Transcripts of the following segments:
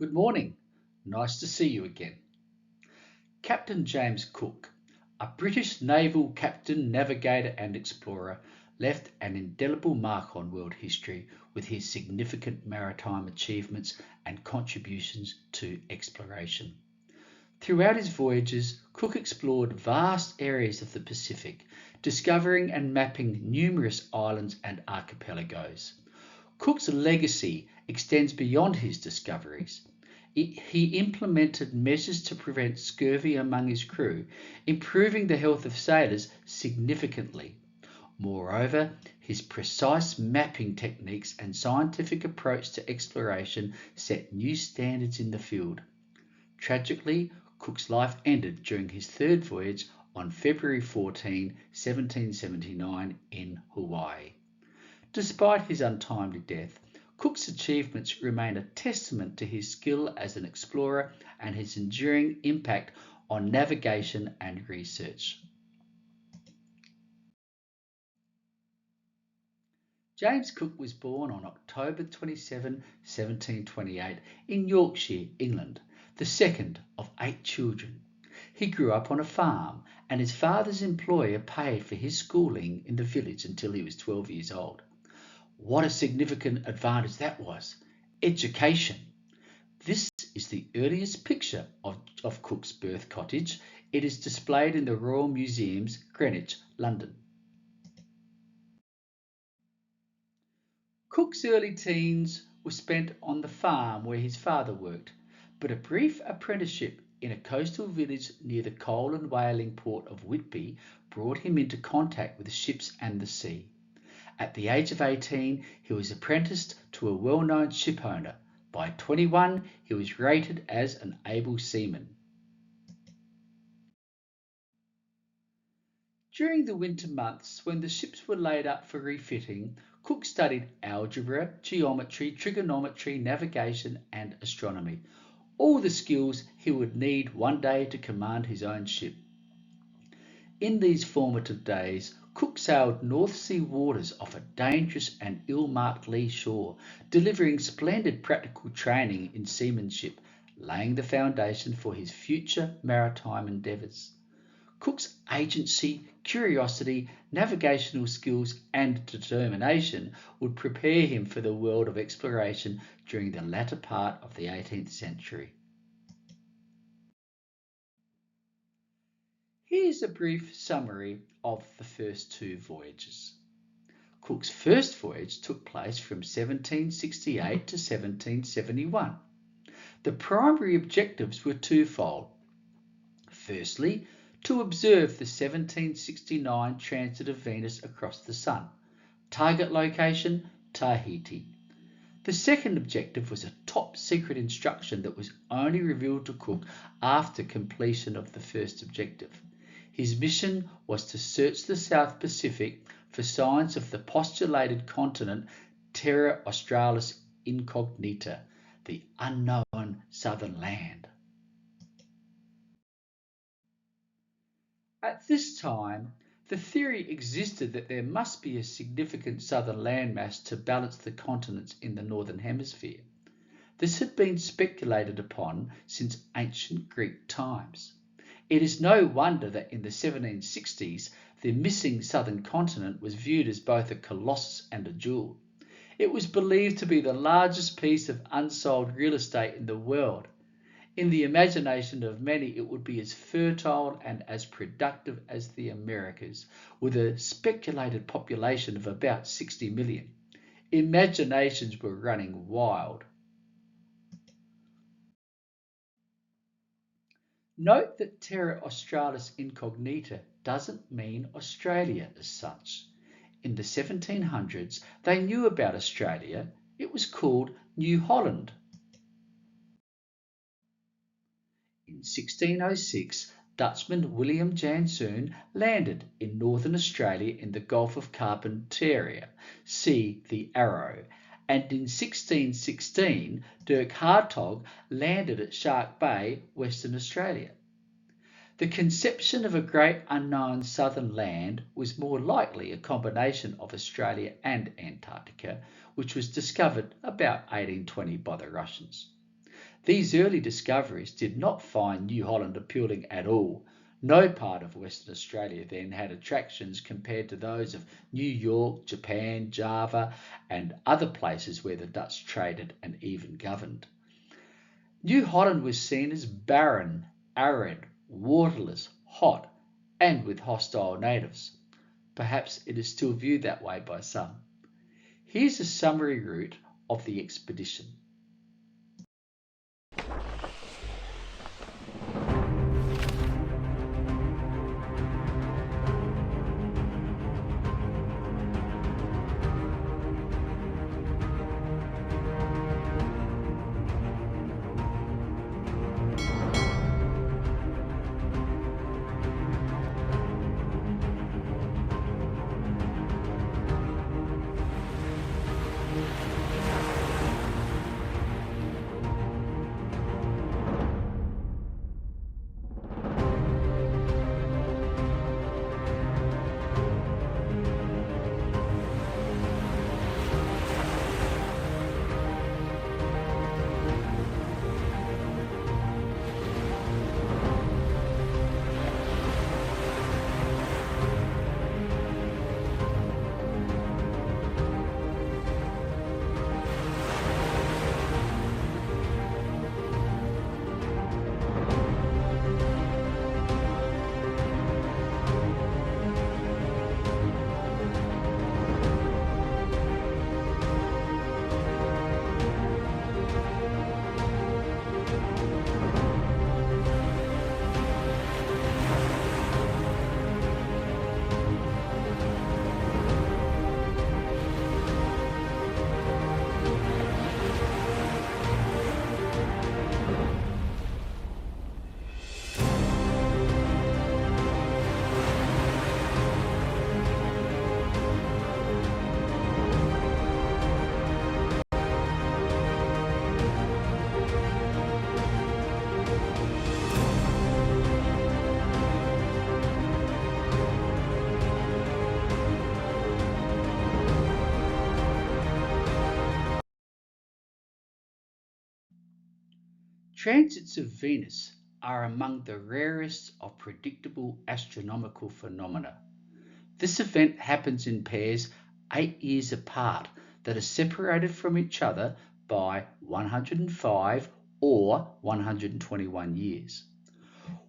Good morning. Nice to see you again. Captain James Cook, a British naval captain, navigator, and explorer, left an indelible mark on world history with his significant maritime achievements and contributions to exploration. Throughout his voyages, Cook explored vast areas of the Pacific, discovering and mapping numerous islands and archipelagos. Cook's legacy extends beyond his discoveries. He implemented measures to prevent scurvy among his crew, improving the health of sailors significantly. Moreover, his precise mapping techniques and scientific approach to exploration set new standards in the field. Tragically, Cook's life ended during his third voyage on February 14, 1779 in Hawaii. Despite his untimely death, Cook's achievements remain a testament to his skill as an explorer and his enduring impact on navigation and research. James Cook was born on October 27, 1728 in Yorkshire, England, the second of 8 children. He grew up on a farm, and his father's employer paid for his schooling in the village until he was 12 years old. What a significant advantage that was! Education. This is the earliest picture of Cook's birth cottage. It is displayed in the Royal Museums, Greenwich, London. Cook's early teens were spent on the farm where his father worked, but a brief apprenticeship in a coastal village near the coal and whaling port of Whitby brought him into contact with ships and the sea. At the age of 18, he was apprenticed to a well-known shipowner. By 21, he was rated as an able seaman. During the winter months, when the ships were laid up for refitting, Cook studied algebra, geometry, trigonometry, navigation, and astronomy, all the skills he would need one day to command his own ship. In these formative days, Cook sailed North Sea waters off a dangerous and ill-marked lee shore, delivering splendid practical training in seamanship, laying the foundation for his future maritime endeavours. Cook's agency, curiosity, navigational skills, and determination would prepare him for the world of exploration during the latter part of the 18th century. Here's a brief summary of the first two voyages. Cook's first voyage took place from 1768 to 1771. The primary objectives were twofold. Firstly, to observe the 1769 transit of Venus across the Sun. Target location, Tahiti. The second objective was a top-secret instruction that was only revealed to Cook after completion of the first objective. His mission was to search the South Pacific for signs of the postulated continent Terra Australis Incognita, the unknown southern land. At this time, the theory existed that there must be a significant southern landmass to balance the continents in the northern hemisphere. This had been speculated upon since ancient Greek times. It is no wonder that in the 1760s, the missing southern continent was viewed as both a colossus and a jewel. It was believed to be the largest piece of unsold real estate in the world. In the imagination of many, it would be as fertile and as productive as the Americas, with a speculated population of about 60 million. Imaginations were running wild. Note that Terra Australis Incognita doesn't mean Australia as such. In the 1700s, they knew about Australia. It was called New Holland. In 1606, Dutchman William Janszoon landed in northern Australia in the Gulf of Carpentaria, see the Arrow, and in 1616 Dirk Hartog landed at Shark Bay, Western Australia. The conception of a great unknown southern land was more likely a combination of Australia and Antarctica, which was discovered about 1820 by the Russians. These early discoveries did not find New Holland appealing at all. No part of Western Australia then had attractions compared to those of New York, Japan, Java, and other places where the Dutch traded and even governed. New Holland was seen as barren, arid, waterless, hot, and with hostile natives. Perhaps it is still viewed that way by some. Here's a summary route of the expedition. Transits of Venus are among the rarest of predictable astronomical phenomena. This event happens in pairs 8 years apart that are separated from each other by 105 or 121 years.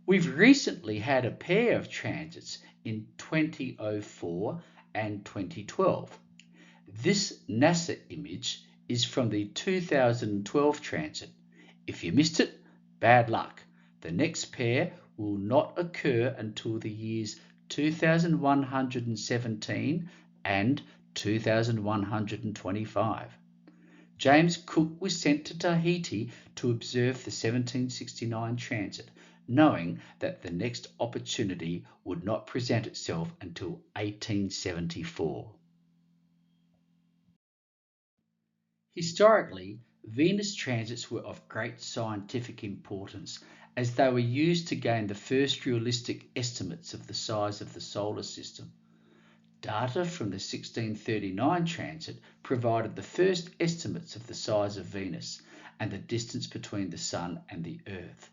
We've recently had a pair of transits in 2004 and 2012. This NASA image is from the 2012 transit. If you missed it, bad luck. The next pair will not occur until the years 2117 and 2125. James Cook was sent to Tahiti to observe the 1769 transit, knowing that the next opportunity would not present itself until 1874. Historically, Venus transits were of great scientific importance as they were used to gain the first realistic estimates of the size of the solar system. Data from the 1639 transit provided the first estimates of the size of Venus and the distance between the Sun and the Earth.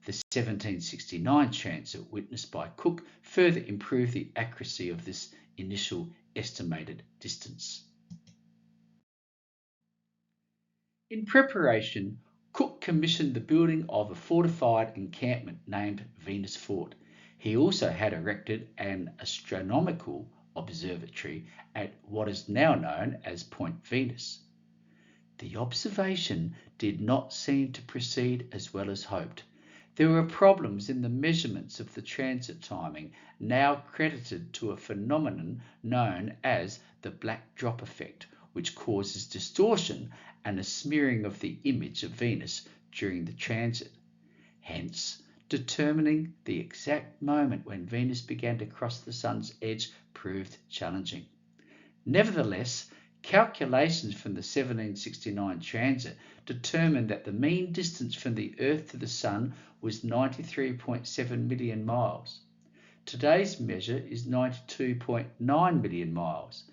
The 1769 transit witnessed by Cook further improved the accuracy of this initial estimated distance. In preparation, Cook commissioned the building of a fortified encampment named Venus Fort. He also had erected an astronomical observatory at what is now known as Point Venus. The observation did not seem to proceed as well as hoped. There were problems in the measurements of the transit timing, now credited to a phenomenon known as the black drop effect, which causes distortion and a smearing of the image of Venus during the transit. Hence, determining the exact moment when Venus began to cross the Sun's edge proved challenging. Nevertheless, calculations from the 1769 transit determined that the mean distance from the Earth to the Sun was 93.7 million miles. Today's measure is 92.9 million miles.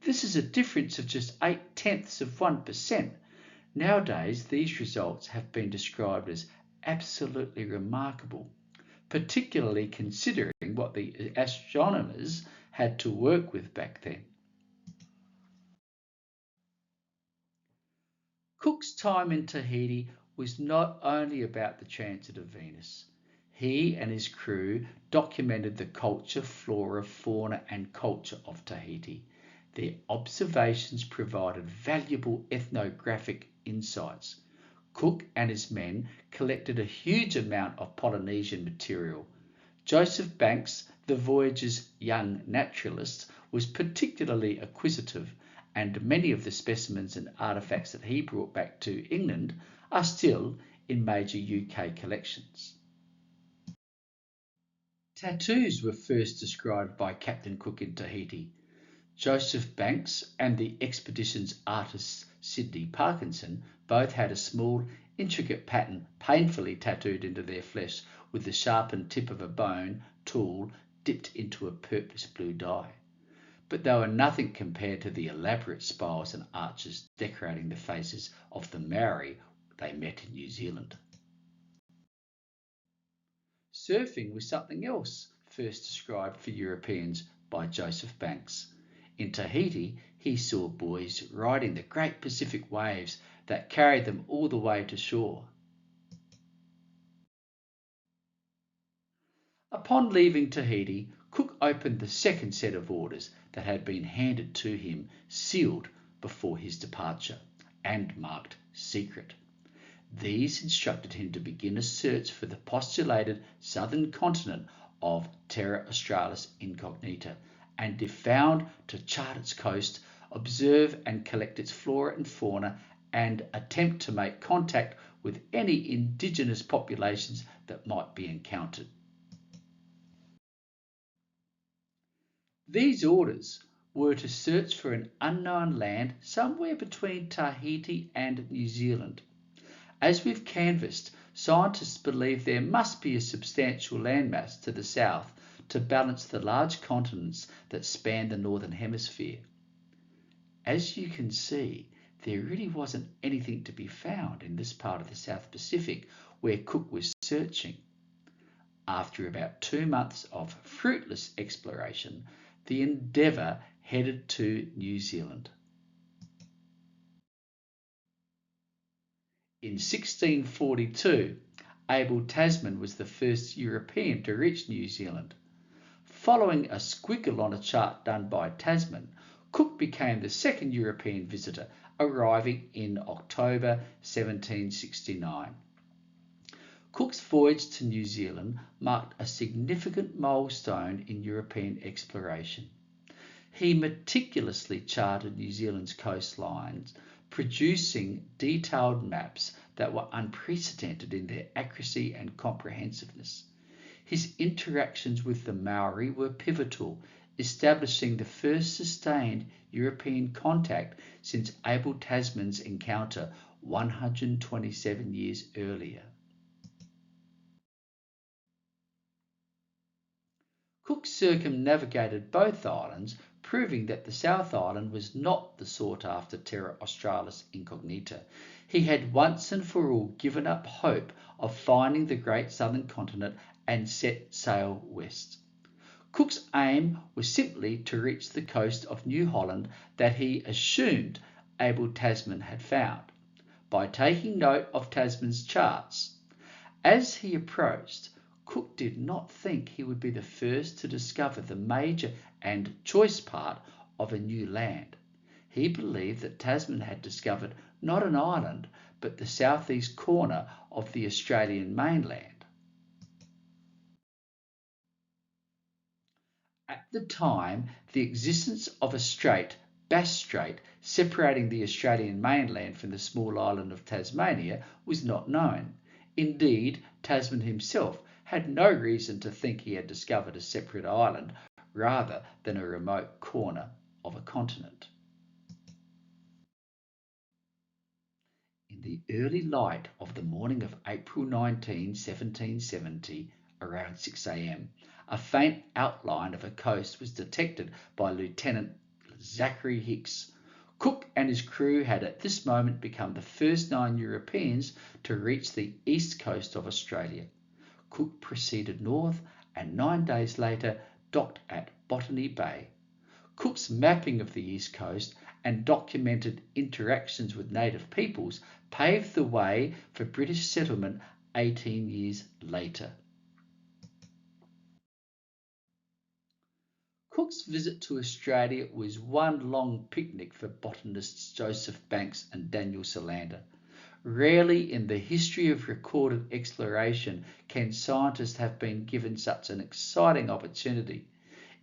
This is a difference of just 0.8%. Nowadays, these results have been described as absolutely remarkable, particularly considering what the astronomers had to work with back then. Cook's time in Tahiti was not only about the transit of Venus. He and his crew documented the culture, flora, fauna, and culture of Tahiti. Their observations provided valuable ethnographic insights. Cook and his men collected a huge amount of Polynesian material. Joseph Banks, the Voyage's young naturalist, was particularly acquisitive, and many of the specimens and artefacts that he brought back to England are still in major UK collections. Tattoos were first described by Captain Cook in Tahiti. Joseph Banks and the expedition's artist Sidney Parkinson both had a small, intricate pattern painfully tattooed into their flesh with the sharpened tip of a bone tool dipped into a purplish blue dye. But they were nothing compared to the elaborate spirals and arches decorating the faces of the Maori they met in New Zealand. Surfing was something else first described for Europeans by Joseph Banks. In Tahiti, he saw boys riding the great Pacific waves that carried them all the way to shore. Upon leaving Tahiti, Cook opened the second set of orders that had been handed to him, sealed before his departure, and marked secret. These instructed him to begin a search for the postulated southern continent of Terra Australis Incognita, and if found, to chart its coast, observe and collect its flora and fauna, and attempt to make contact with any indigenous populations that might be encountered. These orders were to search for an unknown land somewhere between Tahiti and New Zealand. As we've canvassed, scientists believe there must be a substantial landmass to the south to balance the large continents that span the northern hemisphere. As you can see, there really wasn't anything to be found in this part of the South Pacific where Cook was searching. After about 2 months of fruitless exploration, the Endeavour headed to New Zealand. In 1642, Abel Tasman was the first European to reach New Zealand. Following a squiggle on a chart done by Tasman, Cook became the second European visitor, arriving in October 1769. Cook's voyage to New Zealand marked a significant milestone in European exploration. He meticulously charted New Zealand's coastlines, producing detailed maps that were unprecedented in their accuracy and comprehensiveness. His interactions with the Maori were pivotal, establishing the first sustained European contact since Abel Tasman's encounter 127 years earlier. Cook circumnavigated both islands, proving that the South Island was not the sought-after Terra Australis Incognita. He had once and for all given up hope of finding the great southern continent and set sail west. Cook's aim was simply to reach the coast of New Holland that he assumed Abel Tasman had found, by taking note of Tasman's charts. As he approached, Cook did not think he would be the first to discover the major and choice part of a new land. He believed that Tasman had discovered not an island, but the southeast corner of the Australian mainland. At the time, the existence of a strait, Bass Strait, separating the Australian mainland from the small island of Tasmania was not known. Indeed, Tasman himself had no reason to think he had discovered a separate island rather than a remote corner of a continent. In the early light of the morning of April 19, 1770, around 6 a.m., a faint outline of a coast was detected by Lieutenant Zachary Hicks. Cook and his crew had at this moment become the first known Europeans to reach the east coast of Australia. Cook proceeded north and 9 days later docked at Botany Bay. Cook's mapping of the east coast and documented interactions with native peoples paved the way for British settlement 18 years later. Cook's visit to Australia was one long picnic for botanists Joseph Banks and Daniel Solander. Rarely in the history of recorded exploration can scientists have been given such an exciting opportunity.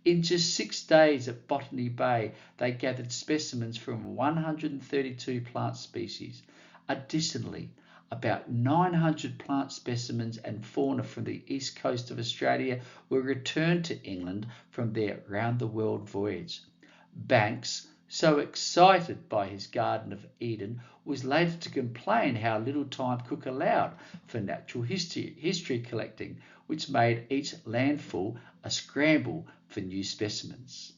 In just 6 days at Botany Bay, they gathered specimens from 132 plant species. Additionally, about 900 plant specimens and fauna from the east coast of Australia were returned to England from their round-the-world voyage. Banks, so excited by his Garden of Eden, was later to complain how little time Cook allowed for natural history collecting, which made each landfall a scramble for new specimens.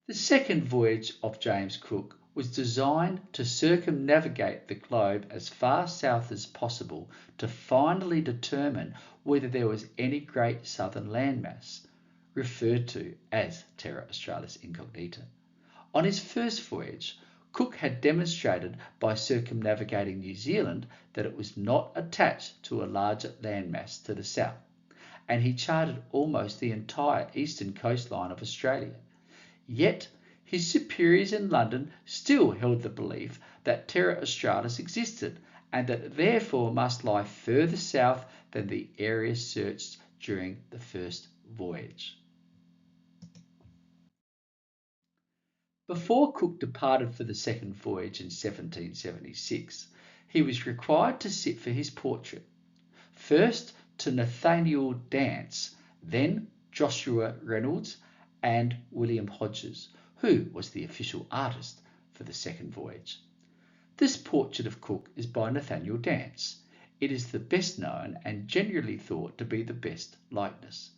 The second voyage of James Cook was designed to circumnavigate the globe as far south as possible to finally determine whether there was any great southern landmass, referred to as Terra Australis Incognita. On his first voyage, Cook had demonstrated by circumnavigating New Zealand that it was not attached to a larger landmass to the south, and he charted almost the entire eastern coastline of Australia. Yet, his superiors in London still held the belief that Terra Australis existed and that it therefore must lie further south than the area searched during the first voyage. Before Cook departed for the second voyage in 1776, he was required to sit for his portrait, first to Nathaniel Dance, then Joshua Reynolds, and William Hodges, who was the official artist for the second voyage. This portrait of Cook is by Nathaniel Dance. It is the best known and generally thought to be the best likeness.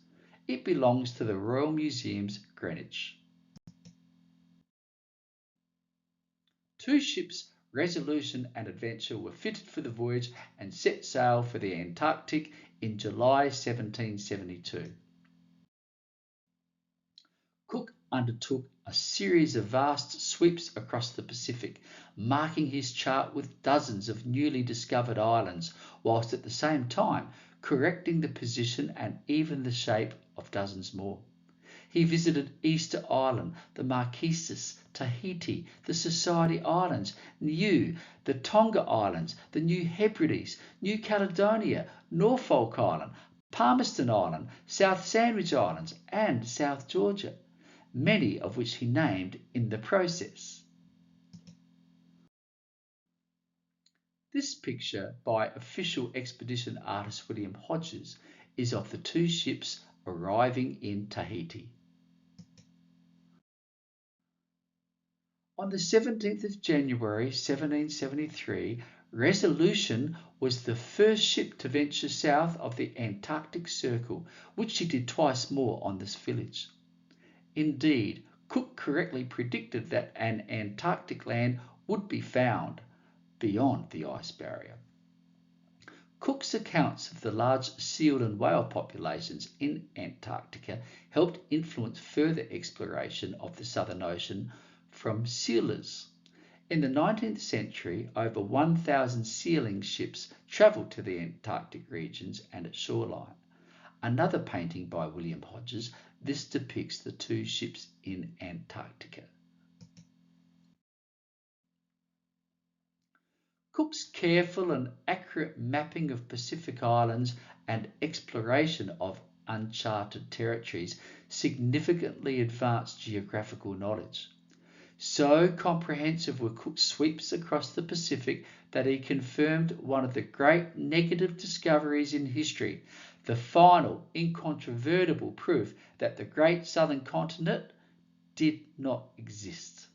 It belongs to the Royal Museums, Greenwich. Two ships, Resolution and Adventure, were fitted for the voyage and set sail for the Antarctic in July 1772. Cook undertook a series of vast sweeps across the Pacific, marking his chart with dozens of newly discovered islands, whilst at the same time correcting the position and even the shape of dozens more. He visited Easter Island, the Marquesas, Tahiti, the Society Islands, Niue, the Tonga Islands, the New Hebrides, New Caledonia, Norfolk Island, Palmerston Island, South Sandwich Islands, and South Georgia, many of which he named in the process. This picture by official expedition artist William Hodges is of the two ships arriving in Tahiti. On the 17th of January 1773, Resolution was the first ship to venture south of the Antarctic Circle, which she did twice more on this voyage. Indeed, Cook correctly predicted that an Antarctic land would be found beyond the ice barrier. Cook's accounts of the large seal and whale populations in Antarctica helped influence further exploration of the Southern Ocean from sealers. In the 19th century, over 1,000 sealing ships travelled to the Antarctic regions and its shoreline. Another painting by William Hodges, this depicts the two ships in Antarctica. Cook's careful and accurate mapping of Pacific islands and exploration of uncharted territories significantly advanced geographical knowledge. So comprehensive were Cook's sweeps across the Pacific that he confirmed one of the great negative discoveries in history, the final incontrovertible proof that the great southern continent did not exist.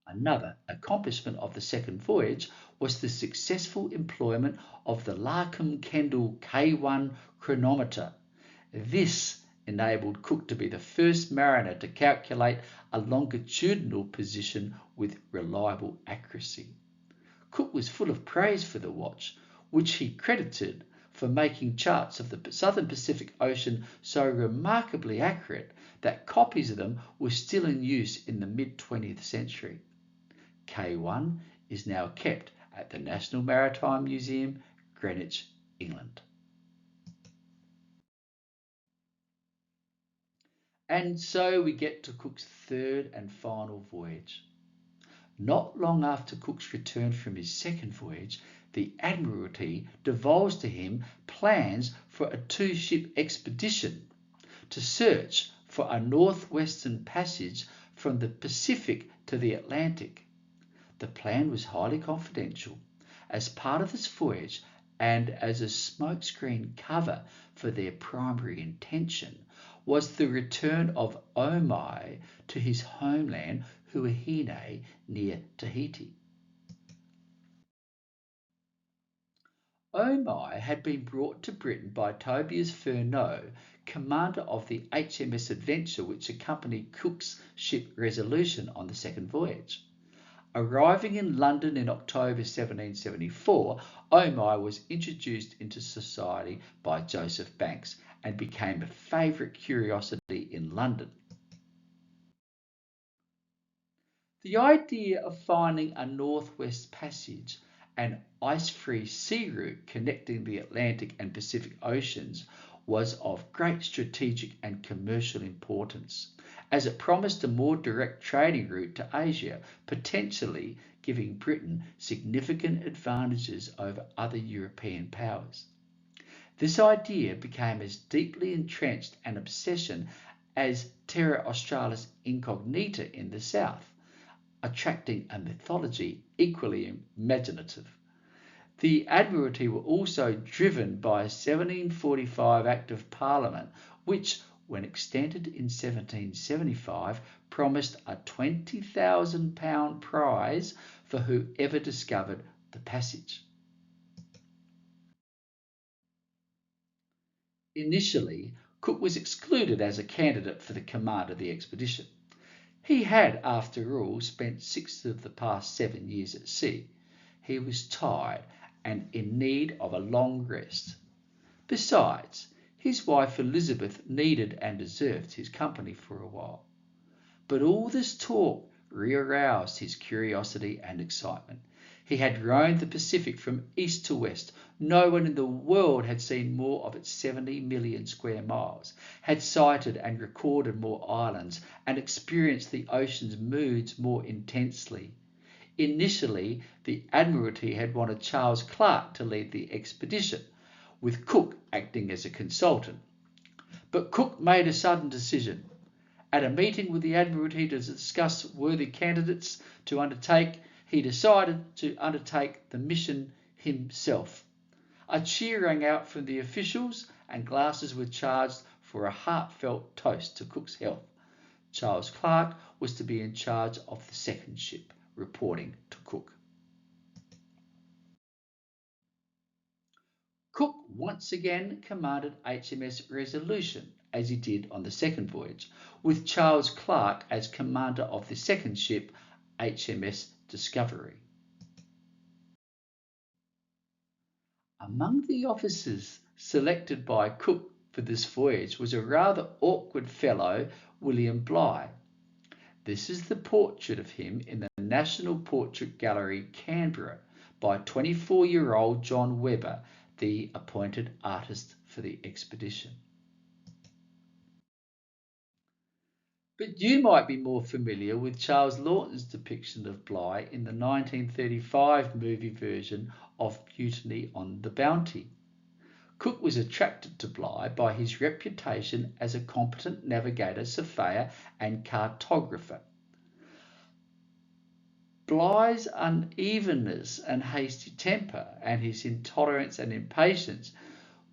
Another accomplishment of the second voyage was the successful employment of the Larkham-Kendall K1 chronometer. This enabled Cook to be the first mariner to calculate a longitudinal position with reliable accuracy. Cook was full of praise for the watch, which he credited for making charts of the Southern Pacific Ocean so remarkably accurate that copies of them were still in use in the mid-20th century. K1 is now kept at the National Maritime Museum, Greenwich, England. And so we get to Cook's third and final voyage. Not long after Cook's return from his second voyage, the Admiralty divulged to him plans for a two-ship expedition to search for a northwestern passage from the Pacific to the Atlantic. The plan was highly confidential. As part of this voyage, and as a smokescreen cover for their primary intention, was the return of Omai to his homeland, Huahine, near Tahiti. Omai had been brought to Britain by Tobias Furneaux, commander of the HMS Adventure, which accompanied Cook's ship Resolution on the second voyage. Arriving in London in October 1774, Omai was introduced into society by Joseph Banks and became a favourite curiosity in London. The idea of finding a northwest passage, an ice-free sea route connecting the Atlantic and Pacific Oceans, was of great strategic and commercial importance, as it promised a more direct trading route to Asia, potentially giving Britain significant advantages over other European powers. This idea became as deeply entrenched an obsession as Terra Australis Incognita in the south, attracting a mythology equally imaginative. The Admiralty were also driven by a 1745 Act of Parliament, which, when extended in 1775, promised a £20,000 prize for whoever discovered the passage. Initially, Cook was excluded as a candidate for the command of the expedition. He had, after all, spent 6 of the past 7 years at sea. He was tired and in need of a long rest. Besides, his wife Elizabeth needed and deserved his company for a while. But all this talk re-aroused his curiosity and excitement. He had roamed the Pacific from east to west. No one in the world had seen more of its 70 million square miles, had sighted and recorded more islands, and experienced the ocean's moods more intensely. Initially, the Admiralty had wanted Charles Clarke to lead the expedition, with Cook acting as a consultant. But Cook made a sudden decision. At a meeting with the Admiralty to discuss worthy candidates to undertake, he decided to undertake the mission himself. A cheer rang out from the officials and glasses were charged for a heartfelt toast to Cook's health. Charles Clarke was to be in charge of the second ship, reporting to Cook. Cook once again commanded HMS Resolution, as he did on the second voyage, with Charles Clarke as commander of the second ship, HMS Discovery. Among the officers selected by Cook for this voyage was a rather awkward fellow, William Bligh. This is the portrait of him in the National Portrait Gallery, Canberra, by 24-year-old John Webber, the appointed artist for the expedition. But you might be more familiar with Charles Laughton's depiction of Bligh in the 1935 movie version of Mutiny on the Bounty. Cook was attracted to Bligh by his reputation as a competent navigator, surveyor, and cartographer. Bligh's unevenness and hasty temper, and his intolerance and impatience,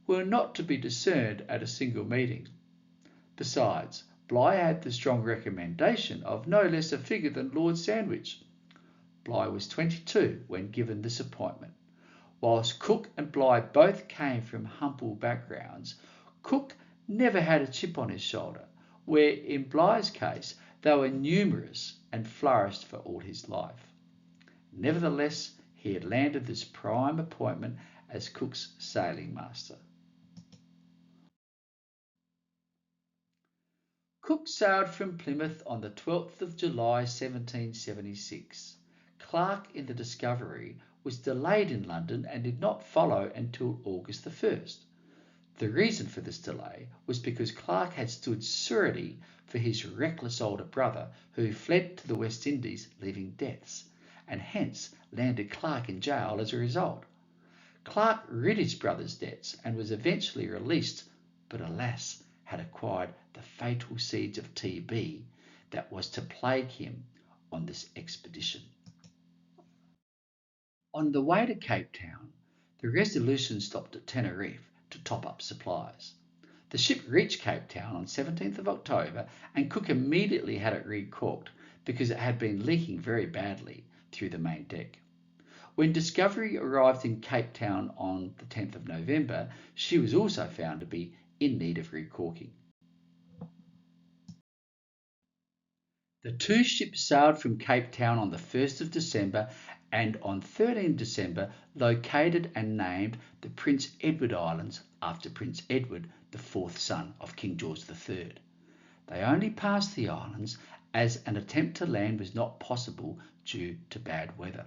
were not to be discerned at a single meeting. Besides, Bligh had the strong recommendation of no less a figure than Lord Sandwich. Bligh was 22 when given this appointment. Whilst Cook and Bligh both came from humble backgrounds, Cook never had a chip on his shoulder, where in Bligh's case they were numerous and flourished for all his life. Nevertheless, he had landed this prime appointment as Cook's sailing master. Cook sailed from Plymouth on the 12th of July 1776. Clark in the Discovery was delayed in London and did not follow until August the 1st. The reason for this delay was because Clark had stood surety for his reckless older brother who fled to the West Indies leaving debts, and hence landed Clark in jail as a result. Clark rid his brother's debts and was eventually released, but alas, had acquired the fatal seeds of TB that was to plague him on this expedition. On the way to Cape Town, the Resolution stopped at Tenerife to top up supplies. The ship reached Cape Town on 17th of October and Cook immediately had it recorked because it had been leaking very badly through the main deck. When Discovery arrived in Cape Town on the 10th of November, she was also found to be in need of recorking. The two ships sailed from Cape Town on the 1st of December and on 13 December located and named the Prince Edward Islands after Prince Edward, the fourth son of King George III. They only passed the islands as an attempt to land was not possible due to bad weather.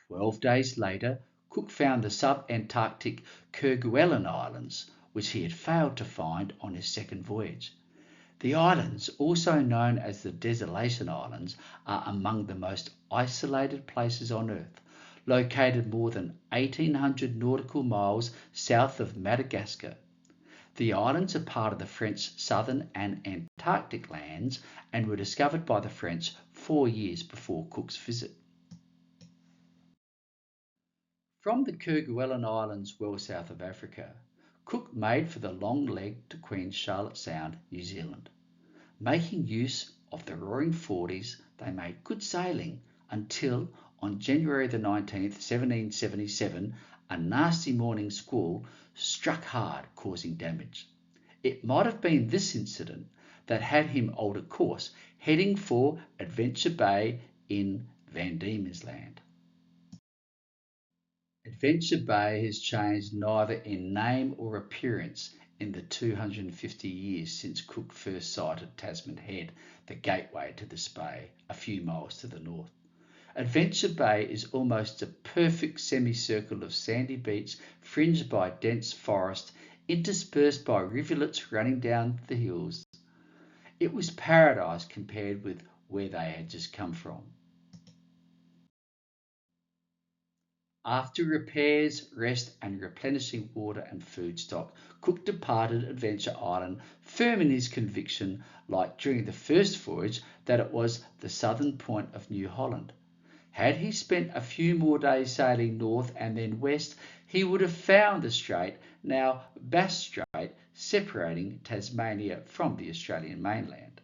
12 days later, Cook found the sub-Antarctic Kerguelen Islands, which he had failed to find on his second voyage. The islands, also known as the Desolation Islands, are among the most isolated places on Earth, located more than 1,800 nautical miles south of Madagascar. The islands are part of the French Southern and Antarctic lands and were discovered by the French 4 years before Cook's visit. From the Kerguelen Islands well south of Africa, Cook made for the long leg to Queen Charlotte Sound, New Zealand. Making use of the roaring 40s, they made good sailing until, on January the 19th, 1777, a nasty morning squall struck hard, causing damage. It might have been this incident that had him alter course, heading for Adventure Bay in Van Diemen's Land. Adventure Bay has changed neither in name or appearance in the 250 years since Cook first sighted Tasman Head, the gateway to this bay, a few miles to the north. Adventure Bay is almost a perfect semicircle of sandy beach fringed by dense forest, interspersed by rivulets running down the hills. It was paradise compared with where they had just come from. After repairs, rest and replenishing water and food stock, Cook departed Adventure Island firm in his conviction, like during the first voyage, that it was the southern point of New Holland. Had he spent a few more days sailing north and then west, he would have found the strait, now Bass Strait, separating Tasmania from the Australian mainland.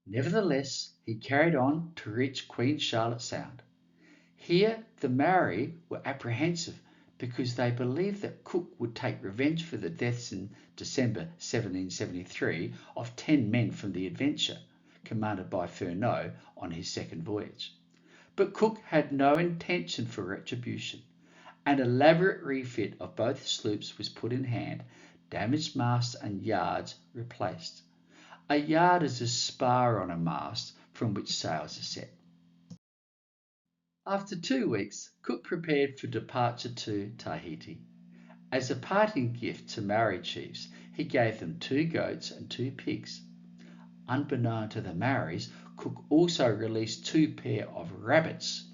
Nevertheless, he carried on to reach Queen Charlotte Sound. Here the Maori were apprehensive because they believed that Cook would take revenge for the deaths in December 1773 of 10 men from the Adventure, commanded by Furneaux on his second voyage. But Cook had no intention for retribution. An elaborate refit of both sloops was put in hand, damaged masts and yards replaced. A yard is a spar on a mast from which sails are set. After 2 weeks, Cook prepared for departure to Tahiti. As a parting gift to Maori chiefs, he gave them 2 goats and 2 pigs. Unbeknown to the Maoris, Cook also released 2 pair of rabbits.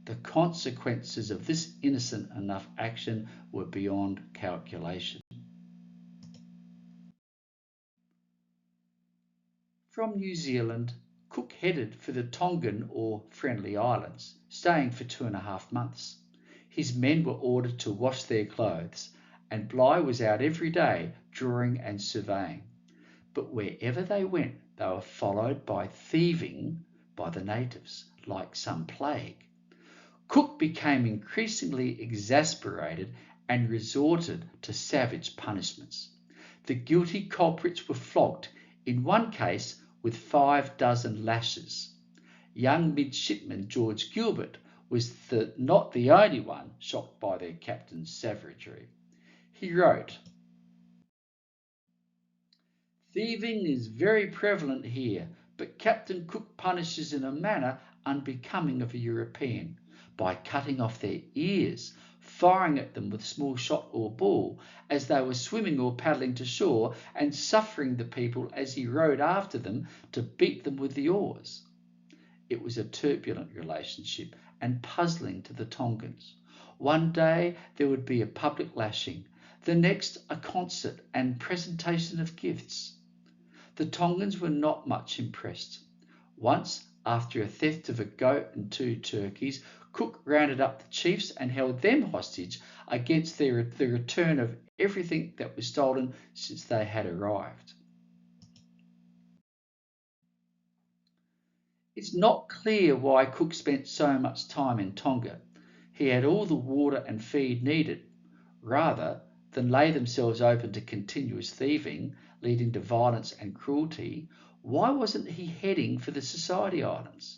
The consequences of this innocent enough action were beyond calculation. From New Zealand, Cook headed for the Tongan or Friendly Islands, staying for 2.5 months. His men were ordered to wash their clothes, and Bligh was out every day drawing and surveying. But wherever they went, They were followed by thieving by the natives, like some plague. Cook became increasingly exasperated and resorted to savage punishments. The guilty culprits were flogged, in one case with 5 dozen lashes. Young midshipman George Gilbert was not the only one shocked by their captain's savagery. He wrote, "Thieving is very prevalent here, but Captain Cook punishes in a manner unbecoming of a European, by cutting off their ears, firing at them with small shot or ball, as they were swimming or paddling to shore, and suffering the people as he rowed after them to beat them with the oars." It was a turbulent relationship and puzzling to the Tongans. One day there would be a public lashing, the next a concert and presentation of gifts. The Tongans were not much impressed. Once, after a theft of a goat and 2 turkeys, Cook rounded up the chiefs and held them hostage against the return of everything that was stolen since they had arrived. It's not clear why Cook spent so much time in Tonga. He had all the water and feed needed. Rather than lay themselves open to continuous thieving, leading to violence and cruelty, why wasn't he heading for the Society Islands?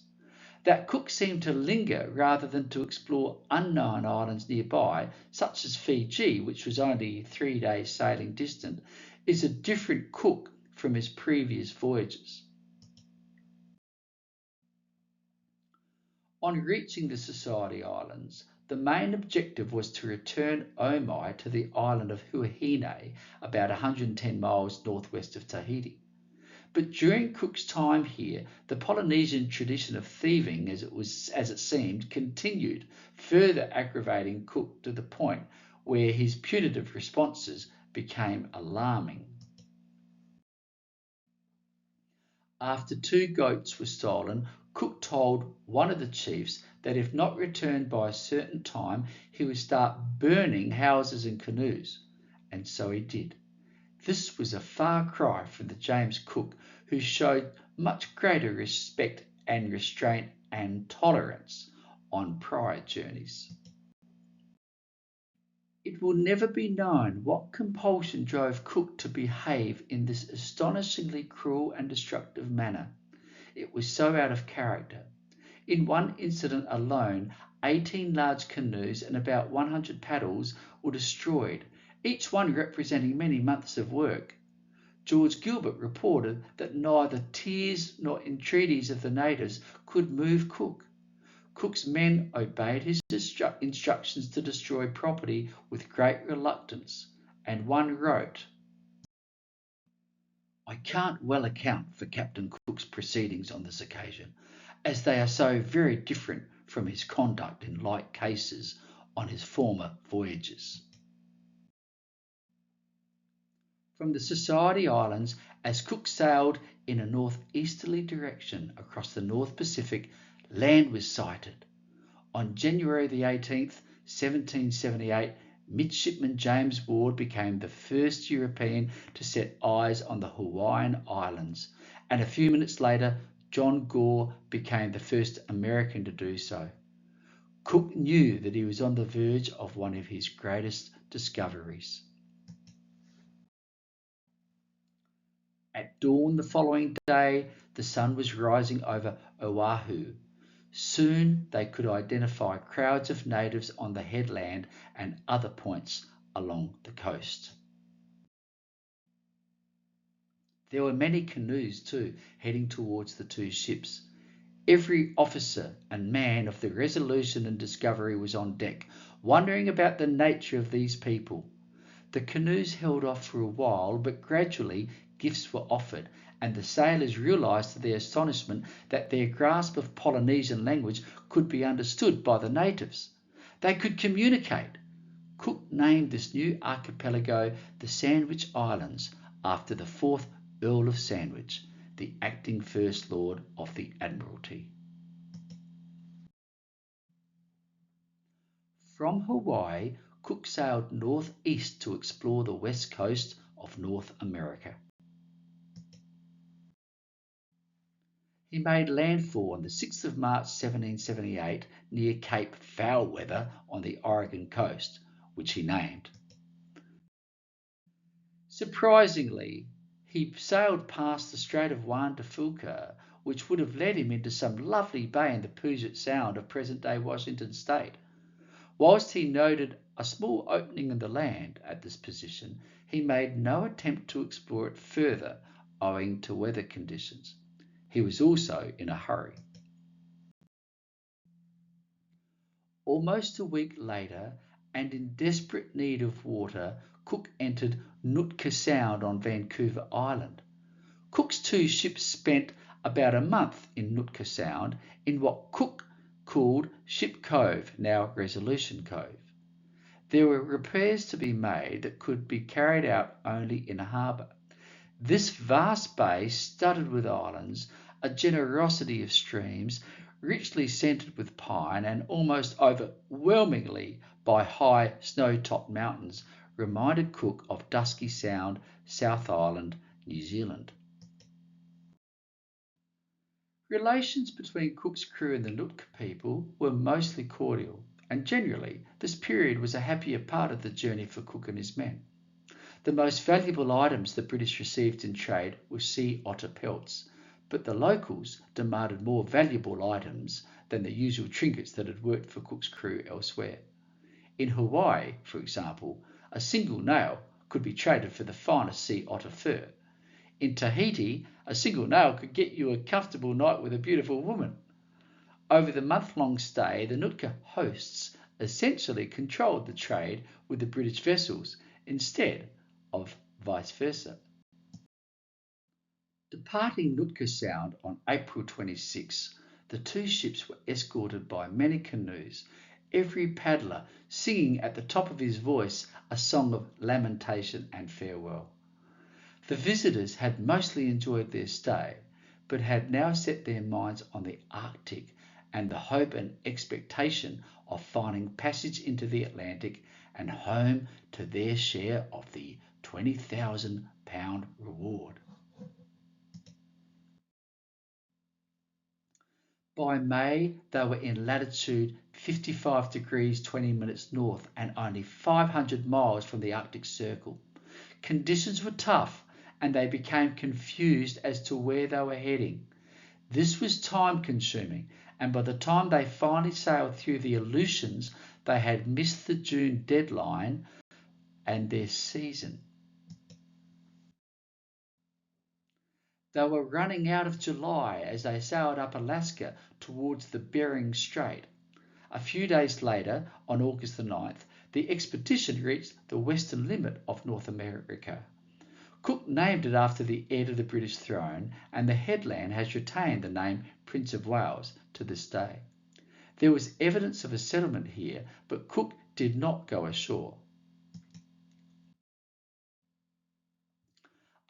That Cook seemed to linger rather than to explore unknown islands nearby, such as Fiji, which was only 3 days sailing distant, is a different Cook from his previous voyages. On reaching the Society Islands, the main objective was to return Omai to the island of Huahine, about 110 miles northwest of Tahiti. But during Cook's time here, the Polynesian tradition of thieving, as it seemed, continued, further aggravating Cook to the point where his punitive responses became alarming. After 2 goats were stolen, Cook told one of the chiefs that if not returned by a certain time, he would start burning houses and canoes. And so he did. This was a far cry from the James Cook who showed much greater respect and restraint and tolerance on prior journeys. It will never be known what compulsion drove Cook to behave in this astonishingly cruel and destructive manner. It was so out of character. In one incident alone, 18 large canoes and about 100 paddles were destroyed, each one representing many months of work. George Gilbert reported that neither tears nor entreaties of the natives could move Cook. Cook's men obeyed his instructions to destroy property with great reluctance, and one wrote, "I can't well account for Captain Cook's proceedings on this occasion, as they are so very different from his conduct in like cases on his former voyages." From the Society Islands, as Cook sailed in a northeasterly direction across the North Pacific, land was sighted. On January the 18th, 1778, Midshipman James Ward became the first European to set eyes on the Hawaiian Islands, and a few minutes later, John Gore became the first American to do so. Cook knew that he was on the verge of one of his greatest discoveries. At dawn the following day, the sun was rising over Oahu. Soon they could identify crowds of natives on the headland and other points along the coast. There were many canoes too, heading towards the 2 ships. Every officer and man of the Resolution and Discovery was on deck, wondering about the nature of these people. The canoes held off for a while, but gradually gifts were offered, and the sailors realised to their astonishment that their grasp of Polynesian language could be understood by the natives. They could communicate. Cook named this new archipelago the Sandwich Islands, after the 4th Earl of Sandwich, the acting First Lord of the Admiralty. From Hawaii, Cook sailed northeast to explore the west coast of North America. He made landfall on the 6th of March 1778 near Cape Foulweather on the Oregon coast, which he named. Surprisingly, he sailed past the Strait of Juan de Fuca, which would have led him into some lovely bay in the Puget Sound of present-day Washington state. Whilst he noted a small opening in the land at this position, he made no attempt to explore it further owing to weather conditions. He was also in a hurry. Almost a week later, and in desperate need of water, Cook entered Nootka Sound on Vancouver Island. Cook's two ships spent about a month in Nootka Sound in what Cook called Ship Cove, now Resolution Cove. There were repairs to be made that could be carried out only in a harbour. This vast bay, studded with islands, a generosity of streams, richly scented with pine, and almost overwhelmingly by high snow-topped mountains, reminded Cook of Dusky Sound, South Island, New Zealand. Relations between Cook's crew and the Nootka people were mostly cordial, and generally this period was a happier part of the journey for Cook and his men. The most valuable items the British received in trade were sea otter pelts, but the locals demanded more valuable items than the usual trinkets that had worked for Cook's crew elsewhere. In Hawaii, for example, a single nail could be traded for the finest sea otter fur. In Tahiti, a single nail could get you a comfortable night with a beautiful woman. Over the month-long stay, the Nootka hosts essentially controlled the trade with the British vessels instead of vice versa. Departing Nootka Sound on April 26, the two ships were escorted by many canoes, every paddler singing at the top of his voice a song of lamentation and farewell. The visitors had mostly enjoyed their stay, but had now set their minds on the Arctic and the hope and expectation of finding passage into the Atlantic and home to their share of the £20,000 reward. By May, they were in latitude 55 degrees 20 minutes north and only 500 miles from the Arctic Circle. Conditions were tough, and they became confused as to where they were heading. This was time-consuming, and by the time they finally sailed through the Aleutians, they had missed the June deadline and their season. They were running out of July as they sailed up Alaska towards the Bering Strait. A few days later, on August the 9th, the expedition reached the western limit of North America. Cook named it after the heir to the British throne, and the headland has retained the name Prince of Wales to this day. There was evidence of a settlement here, but Cook did not go ashore.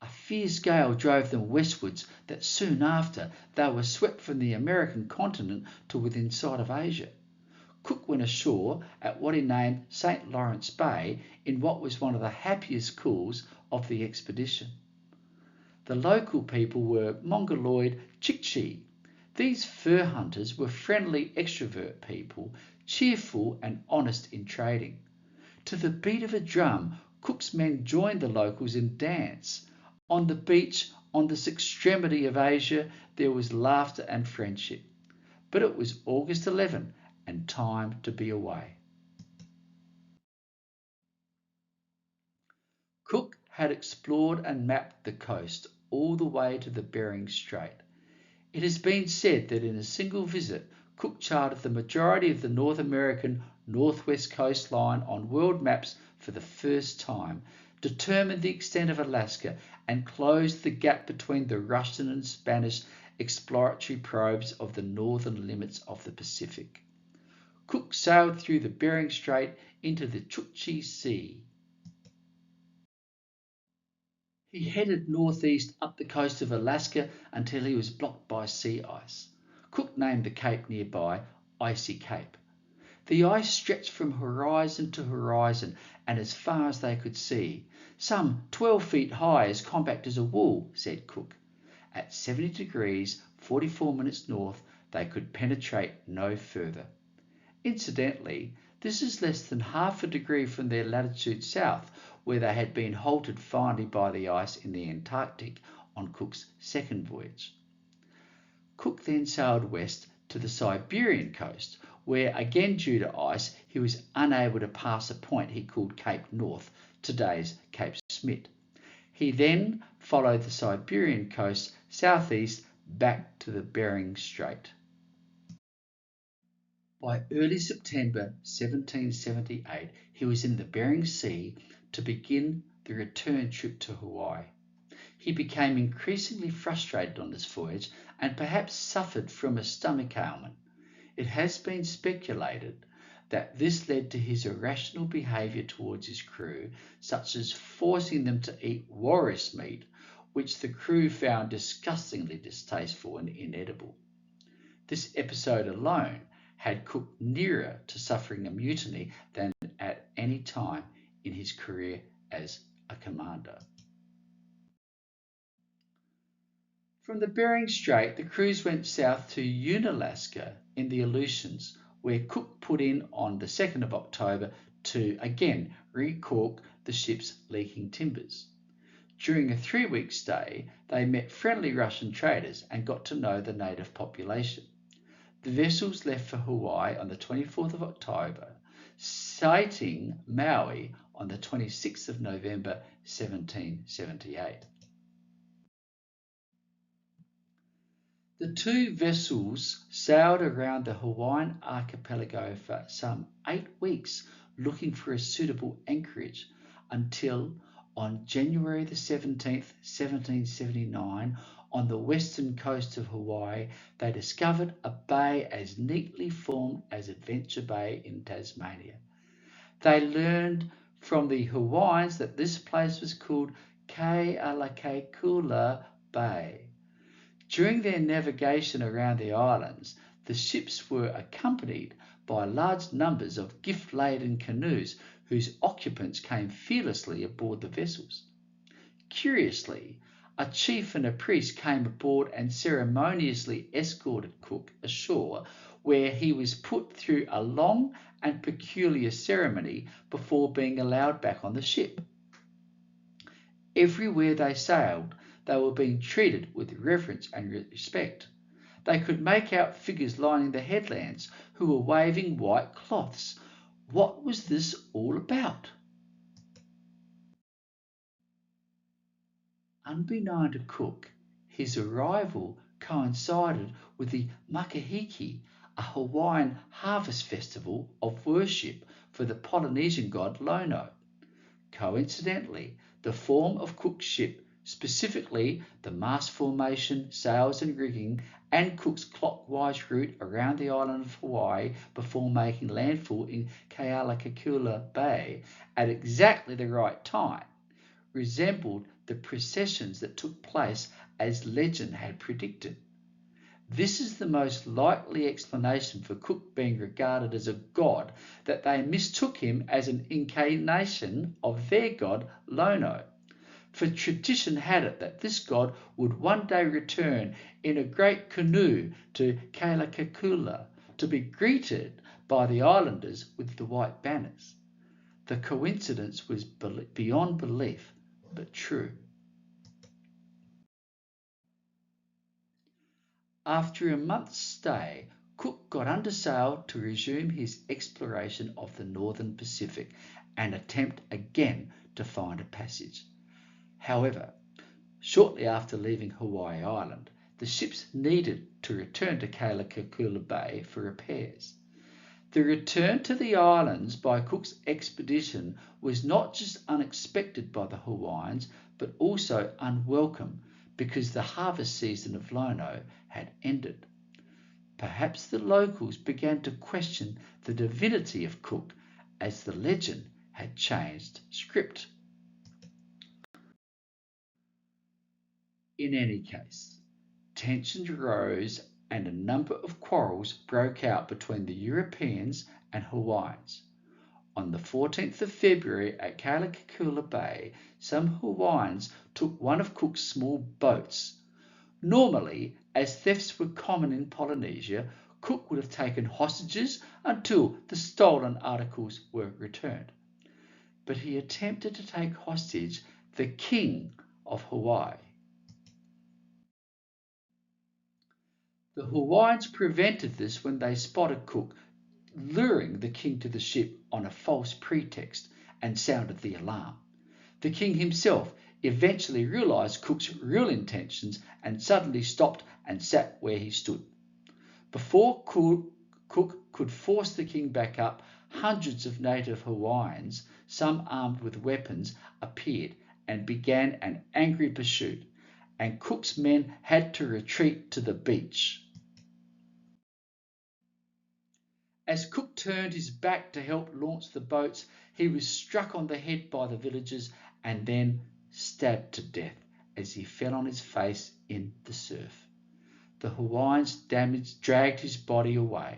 A fierce gale drove them westwards that soon after they were swept from the American continent to within sight of Asia. Cook went ashore at what he named St. Lawrence Bay in what was one of the happiest cools of the expedition. The local people were Mongoloid Chukchi. These fur hunters were friendly extrovert people, cheerful and honest in trading. To the beat of a drum, Cook's men joined the locals in dance. On the beach, on this extremity of Asia, there was laughter and friendship. But it was August 11 and time to be away. Cook had explored and mapped the coast all the way to the Bering Strait. It has been said that in a single visit, Cook charted the majority of the North American northwest coastline on world maps for the first time, determined the extent of Alaska, and closed the gap between the Russian and Spanish exploratory probes of the northern limits of the Pacific. Cook sailed through the Bering Strait into the Chukchi Sea. He headed northeast up the coast of Alaska until he was blocked by sea ice. Cook named the cape nearby Icy Cape. The ice stretched from horizon to horizon and as far as they could see, some 12 feet high, as compact as a wall, said Cook. At 70 degrees 44 minutes north, they could penetrate no further. Incidentally, this is less than half a degree from their latitude south, where they had been halted finally by the ice in the Antarctic on Cook's second voyage. Cook then sailed west to the Siberian coast, where, again due to ice, he was unable to pass a point he called Cape North, today's Cape Schmidt. He then followed the Siberian coast southeast back to the Bering Strait. By early September 1778, he was in the Bering Sea to begin the return trip to Hawaii. He became increasingly frustrated on this voyage and perhaps suffered from a stomach ailment. It has been speculated that this led to his irrational behaviour towards his crew, such as forcing them to eat walrus meat, which the crew found disgustingly distasteful and inedible. This episode alone had Cook nearer to suffering a mutiny than at any time in his career as a commander. From the Bering Strait, the cruise went south to Unalaska in the Aleutians, where Cook put in on the 2nd of October to again recaulk the ship's leaking timbers. During a 3-week stay, they met friendly Russian traders and got to know the native population. The vessels left for Hawaii on the 24th of October, sighting Maui on the 26th of November 1778. The two vessels sailed around the Hawaiian archipelago for some 8 weeks looking for a suitable anchorage until on January the 17th, 1779, on the western coast of Hawaii, they discovered a bay as neatly formed as Adventure Bay in Tasmania. They learned from the Hawaiians that this place was called Kealakekula Bay. During their navigation around the islands, the ships were accompanied by large numbers of gift-laden canoes whose occupants came fearlessly aboard the vessels. Curiously, a chief and a priest came aboard and ceremoniously escorted Cook ashore, where he was put through a long and peculiar ceremony before being allowed back on the ship. Everywhere they sailed, they were being treated with reverence and respect. They could make out figures lining the headlands who were waving white cloths. What was this all about? Unbeknown to Cook, his arrival coincided with the Makahiki, a Hawaiian harvest festival of worship for the Polynesian god Lono. Coincidentally, the form of Cook's ship, specifically the mast formation, sails and rigging, and Cook's clockwise route around the island of Hawaii before making landfall in Kealakekula Bay at exactly the right time, resembled the processions that took place as legend had predicted. This is the most likely explanation for Cook being regarded as a god, that they mistook him as an incarnation of their god Lono. For tradition had it that this god would one day return in a great canoe to Kealakekula to be greeted by the islanders with the white banners. The coincidence was beyond belief, but true. After a month's stay, Cook got under sail to resume his exploration of the northern Pacific and attempt again to find a passage. However, shortly after leaving Hawaii Island, the ships needed to return to Kealakekula Bay for repairs. The return to the islands by Cook's expedition was not just unexpected by the Hawaiians, but also unwelcome because the harvest season of Lono had ended. Perhaps the locals began to question the divinity of Cook as the legend had changed script. In any case, tensions rose and a number of quarrels broke out between the Europeans and Hawaiians. On the 14th of February at Kealakekula Bay, some Hawaiians took one of Cook's small boats. Normally, as thefts were common in Polynesia, Cook would have taken hostages until the stolen articles were returned. But he attempted to take hostage the king of Hawaii. The Hawaiians prevented this when they spotted Cook luring the king to the ship on a false pretext and sounded the alarm. The king himself eventually realised Cook's real intentions and suddenly stopped and sat where he stood. Before Cook could force the king back up, hundreds of native Hawaiians, some armed with weapons, appeared and began an angry pursuit, and Cook's men had to retreat to the beach. As Cook turned his back to help launch the boats, he was struck on the head by the villagers and then stabbed to death as he fell on his face in the surf. The Hawaiians dragged his body away.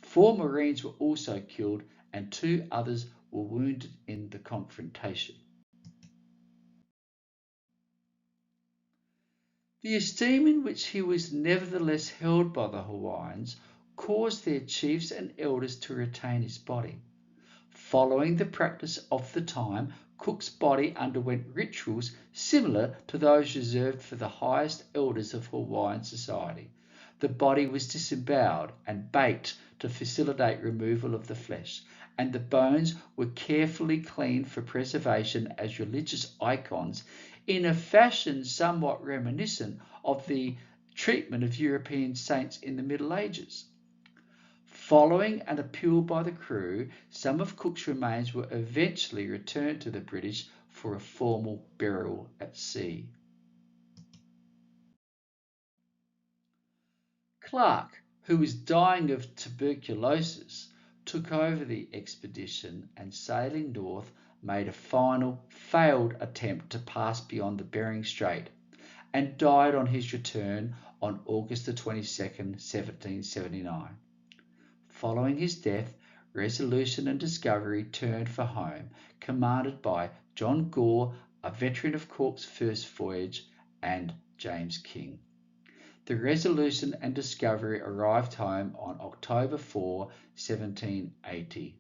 4 Marines were also killed and 2 others were wounded in the confrontation. The esteem in which he was nevertheless held by the Hawaiians caused their chiefs and elders to retain his body. Following the practice of the time, Cook's body underwent rituals similar to those reserved for the highest elders of Hawaiian society. The body was disemboweled and baked to facilitate removal of the flesh, and the bones were carefully cleaned for preservation as religious icons in a fashion somewhat reminiscent of the treatment of European saints in the Middle Ages. Following an appeal by the crew, some of Cook's remains were eventually returned to the British for a formal burial at sea. Clark, who was dying of tuberculosis, took over the expedition and, sailing north, made a final failed attempt to pass beyond the Bering Strait and died on his return on August 22nd, 1779. Following his death, Resolution and Discovery turned for home, commanded by John Gore, a veteran of Cook's first voyage, and James King. The Resolution and Discovery arrived home on October 4, 1780.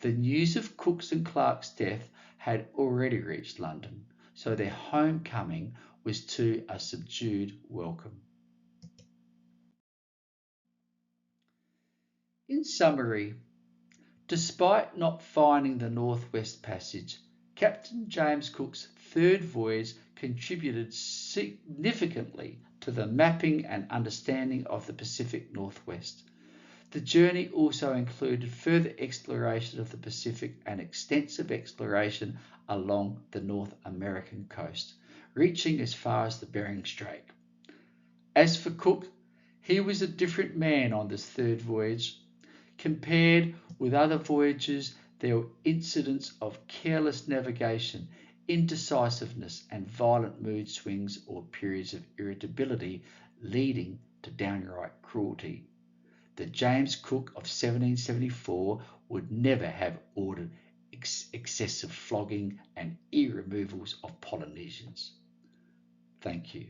The news of Cook's and Clark's death had already reached London, so their homecoming was to a subdued welcome. In summary, despite not finding the Northwest Passage, Captain James Cook's third voyage contributed significantly to the mapping and understanding of the Pacific Northwest. The journey also included further exploration of the Pacific and extensive exploration along the North American coast, reaching as far as the Bering Strait. As for Cook, he was a different man on this third voyage. Compared with other voyages, there were incidents of careless navigation, indecisiveness, and violent mood swings or periods of irritability leading to downright cruelty. The James Cook of 1774 would never have ordered excessive flogging and ear removals of Polynesians. Thank you.